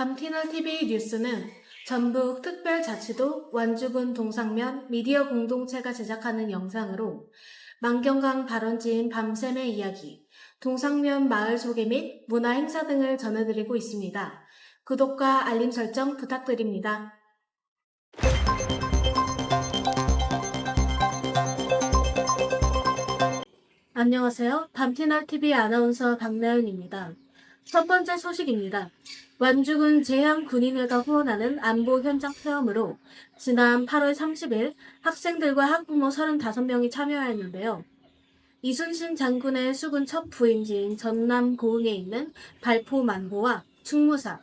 밤티널TV 뉴스는 전북 특별자치도 완주군 동상면 미디어 공동체가 제작하는 영상으로 만경강 발원지인 밤샘의 이야기, 동상면 마을 소개 및 문화 행사 등을 전해드리고 있습니다. 구독과 알림 설정 부탁드립니다. 안녕하세요. 밤티널TV 아나운서 박나연입니다. 첫 번째 소식입니다. 완주군 제향 군인회가 후원하는 안보 현장 체험으로 지난 8월 30일 학생들과 학부모 35명이 참여하였는데요. 이순신 장군의 수군 첫 부임지인 전남 고흥에 있는 발포 만보와 충무사,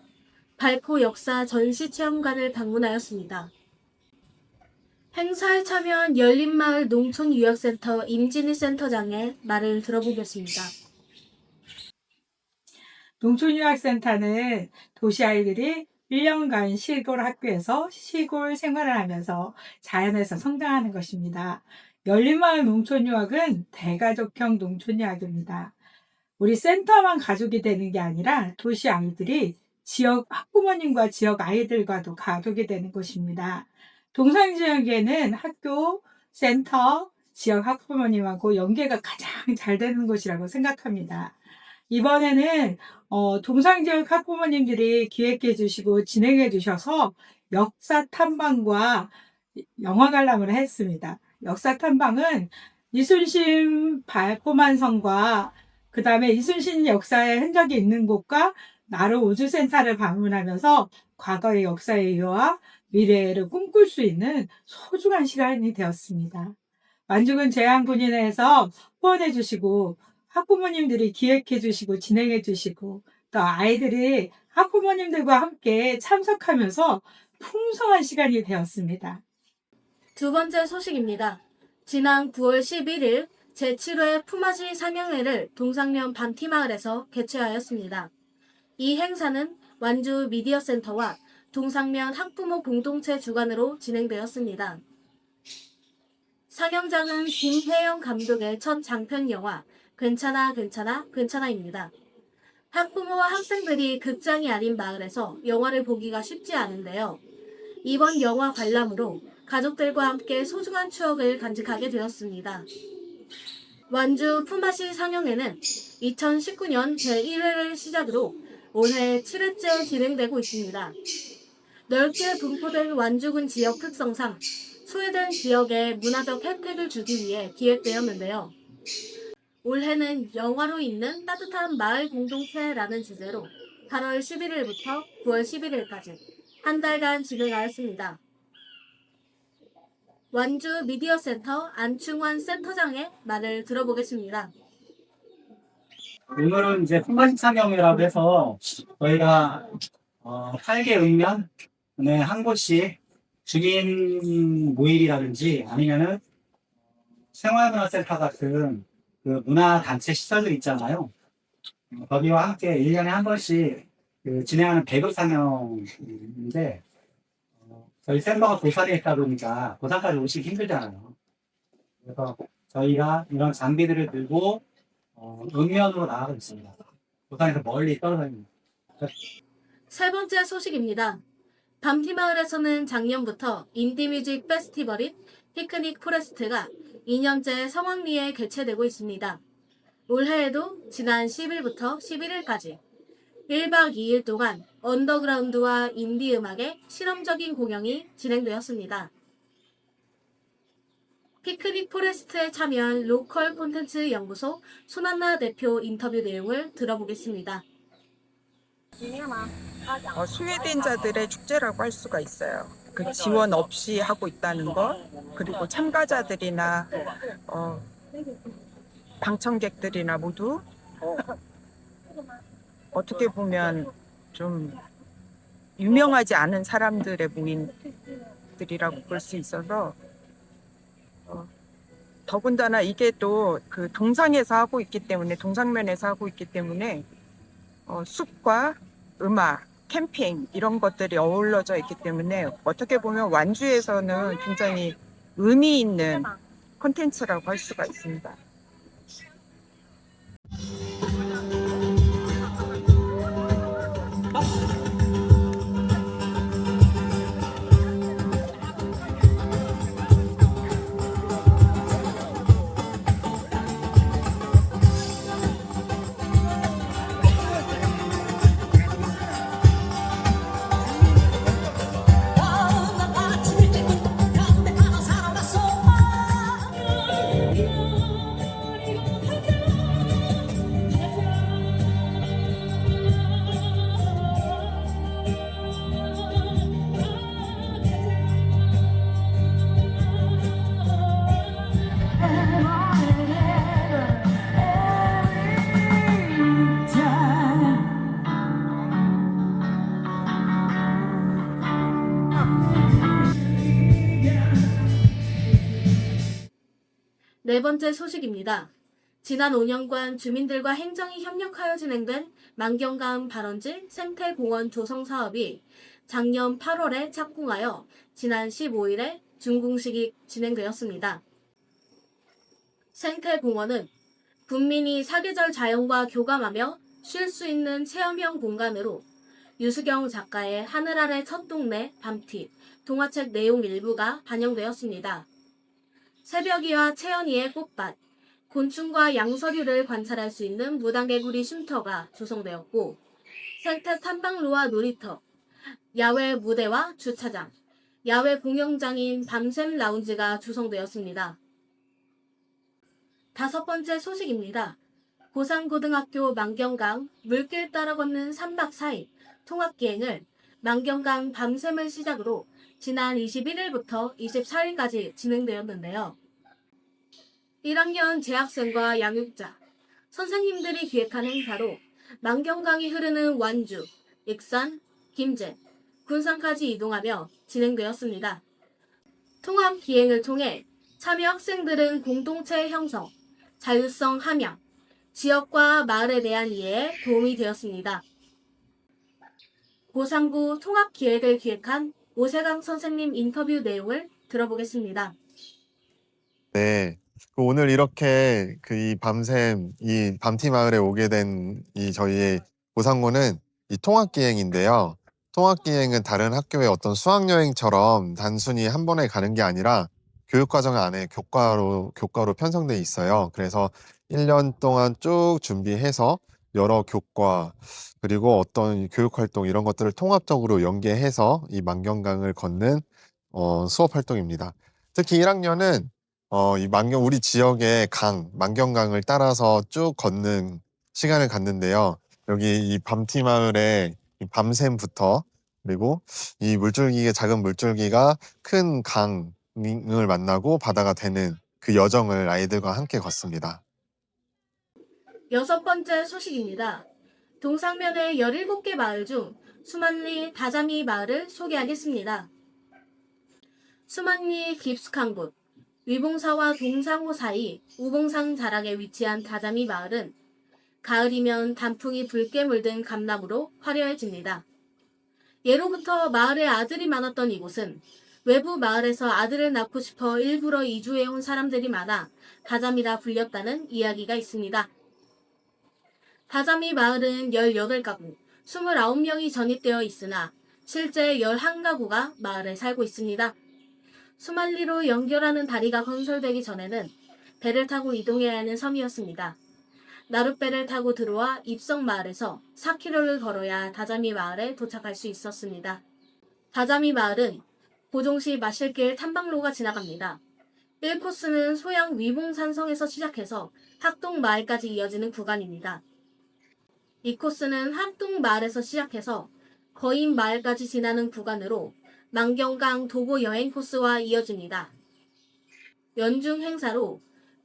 발포 역사 전시 체험관을 방문하였습니다. 행사에 참여한 열린마을 농촌유학센터 임진희 센터장의 말을 들어보겠습니다. 농촌유학센터는 도시 아이들이 1년간 시골 학교에서 시골 생활을 하면서 자연에서 성장하는 것입니다. 열린마을 농촌유학은 대가족형 농촌유학입니다. 우리 센터만 가족이 되는 게 아니라 도시 아이들이 지역 학부모님과 지역 아이들과도 가족이 되는 곳입니다. 동상지역에는 학교, 센터, 지역 학부모님하고 연계가 가장 잘 되는 곳이라고 생각합니다. 이번에는 동상지역 학부모님들이 기획해 주시고 진행해 주셔서 역사 탐방과 영화 관람을 했습니다. 역사 탐방은 이순신 발포만성과 그 다음에 이순신 역사의 흔적이 있는 곳과 나루 우주센터를 방문하면서 과거의 역사의 이유와 미래를 꿈꿀 수 있는 소중한 시간이 되었습니다. 완주군 제향군인회에서 후원해 주시고 학부모님들이 기획해 주시고 진행해 주시고 또 아이들이 학부모님들과 함께 참석하면서 풍성한 시간이 되었습니다. 두 번째 소식입니다. 지난 9월 11일 제7회 품앗이 상영회를 동상면 밤티마을에서 개최하였습니다. 이 행사는 완주 미디어센터와 동상면 학부모 공동체 주관으로 진행되었습니다. 상영장은 김혜영 감독의 첫 장편 영화 괜찮아 괜찮아 괜찮아입니다. 학부모와 학생들이 극장이 아닌 마을에서 영화를 보기가 쉽지 않은데요. 이번 영화 관람으로 가족들과 함께 소중한 추억을 간직하게 되었습니다. 완주 품앗이 상영회는 2019년 제1회를 시작으로 올해 7회째 진행되고 있습니다. 넓게 분포된 완주군 지역 특성상 소외된 지역에 문화적 혜택을 주기 위해 기획되었는데요. 올해는 영화로 있는 따뜻한 마을 공동체라는 주제로 8월 11일부터 9월 11일까지 한 달간 진행하였습니다. 완주 미디어센터 안충환 센터장의 말을 들어보겠습니다. 오늘은 이제 품앗이 상영회라고 해서 저희가 8개 읍면에 한 곳씩 주민 모임이라든지 아니면은 생활문화센터 같은 그 문화단체 시설들 있잖아요. 거기와 함께 1년에 한 번씩 진행하는 배급 상영인데 저희 센터가 도산에 있다 보니까 도산까지 오시기 힘들잖아요. 그래서 저희가 이런 장비들을 들고 읍면으로 나가고 있습니다. 도산에서 멀리 떨어져 있습니다. 세 번째 소식입니다. 밤티마을에서는 작년부터 인디뮤직 페스티벌인 피크닉 포레스트가 2년째 성황리에 개최되고 있습니다. 올해에도 지난 10일부터 11일까지 1박 2일 동안 언더그라운드와 인디 음악의 실험적인 공연이 진행되었습니다. 피크닉 포레스트에 참여한 로컬 콘텐츠 연구소 손한나 대표 인터뷰 내용을 들어보겠습니다. 소외된 자들의 축제라고 할 수가 있어요. 그 지원 없이 하고 있다는 거, 그리고 참가자들이나 방청객들이나 모두 어떻게 보면 좀 유명하지 않은 사람들의 모임들이라고 볼 수 있어서 더군다나 이게 또 그 동상에서 하고 있기 때문에 동상면에서 하고 있기 때문에 숲과 음악, 캠핑 이런 것들이 어우러져 있기 때문에 어떻게 보면 완주에서는 굉장히 의미 있는 콘텐츠라고 할 수가 있습니다. 네 번째 소식입니다. 지난 5년간 주민들과 행정이 협력하여 진행된 만경강 발원지 생태공원 조성 사업이 작년 8월에 착공하여 지난 15일에 준공식이 진행되었습니다. 생태공원은 국민이 사계절 자연과 교감하며 쉴 수 있는 체험형 공간으로 유수경 작가의 하늘 아래 첫 동네 밤팁 동화책 내용 일부가 반영되었습니다. 새벽이와 채연이의 꽃밭, 곤충과 양서류를 관찰할 수 있는 무단개구리 쉼터가 조성되었고 생태 탐방로와 놀이터, 야외 무대와 주차장, 야외 공연장인 밤샘 라운지가 조성되었습니다. 다섯 번째 소식입니다. 고산고등학교 만경강 물길 따라 걷는 3박 4일 통합기행을 만경강 밤샘을 시작으로 지난 21일부터 24일까지 진행되었는데요. 1학년 재학생과 양육자, 선생님들이 기획한 행사로 만경강이 흐르는 완주, 익산, 김제, 군산까지 이동하며 진행되었습니다. 통합 기행을 통해 참여 학생들은 공동체 형성, 자율성 함양, 지역과 마을에 대한 이해에 도움이 되었습니다. 고산구 통합 기획을 기획한 오세강 선생님 인터뷰 내용을 들어보겠습니다. 네. 오늘 이렇게 이 밤샘, 이 밤티 마을에 오게 된 이 저희의 고산고는 이 통학기행인데요. 통학기행은 다른 학교의 어떤 수학여행처럼 단순히 한 번에 가는 게 아니라 교육과정 안에 교과로 편성돼 있어요. 그래서 1년 동안 쭉 준비해서 여러 교과, 그리고 어떤 교육활동 이런 것들을 통합적으로 연계해서 이 만경강을 걷는 수업 활동입니다. 특히 1학년은 우리 지역의 만경강을 따라서 쭉 걷는 시간을 갖는데요. 여기 이 밤티 마을의 이 밤샘부터, 그리고 이 작은 물줄기가 큰 강을 만나고 바다가 되는 그 여정을 아이들과 함께 걷습니다. 여섯 번째 소식입니다. 동상면의 17개 마을 중 수만리 다자미 마을을 소개하겠습니다. 수만리 깊숙한 곳, 위봉사와 동상호 사이 우봉산 자락에 위치한 다자미 마을은 가을이면 단풍이 붉게 물든 감나무로 화려해집니다. 예로부터 마을에 아들이 많았던 이곳은 외부 마을에서 아들을 낳고 싶어 일부러 이주해온 사람들이 많아 다자미라 불렸다는 이야기가 있습니다. 다자미 마을은 18가구, 29명이 전입되어 있으나 실제 11가구가 마을에 살고 있습니다. 수만리로 연결하는 다리가 건설되기 전에는 배를 타고 이동해야 하는 섬이었습니다. 나룻배를 타고 들어와 입성마을에서 4km를 걸어야 다자미 마을에 도착할 수 있었습니다. 다자미 마을은 고종시 마실길 탐방로가 지나갑니다. 1코스는 소양 위봉산성에서 시작해서 학동마을까지 이어지는 구간입니다. 2코스는 학동마을에서 시작해서 거인마을까지 지나는 구간으로 만경강 도보 여행 코스와 이어집니다. 연중 행사로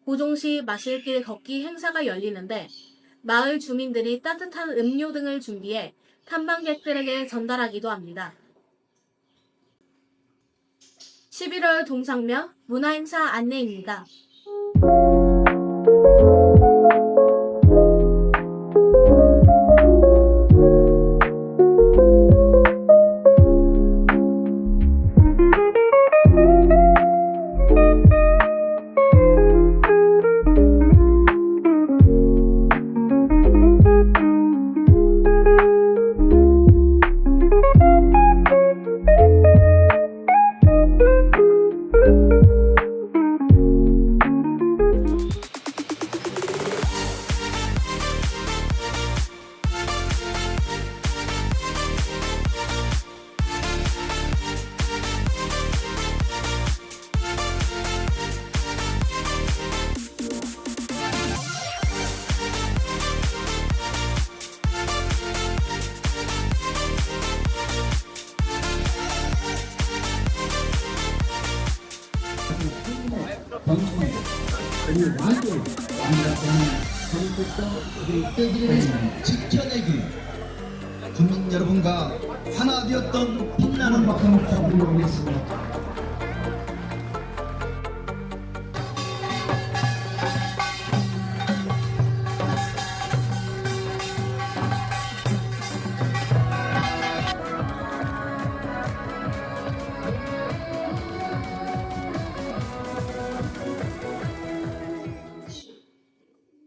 고종시 마실길 걷기 행사가 열리는데 마을 주민들이 따뜻한 음료 등을 준비해 탐방객들에게 전달하기도 합니다. 11월 동상면 문화행사 안내입니다. 지켜내기 국민 여러분과 하나 되었던 빛나는 박수를 부르겠습니다.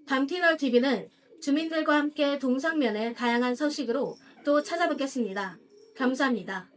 밤티널TV는 주민들과 함께 동상면의 다양한 소식으로 또 찾아뵙겠습니다. 감사합니다.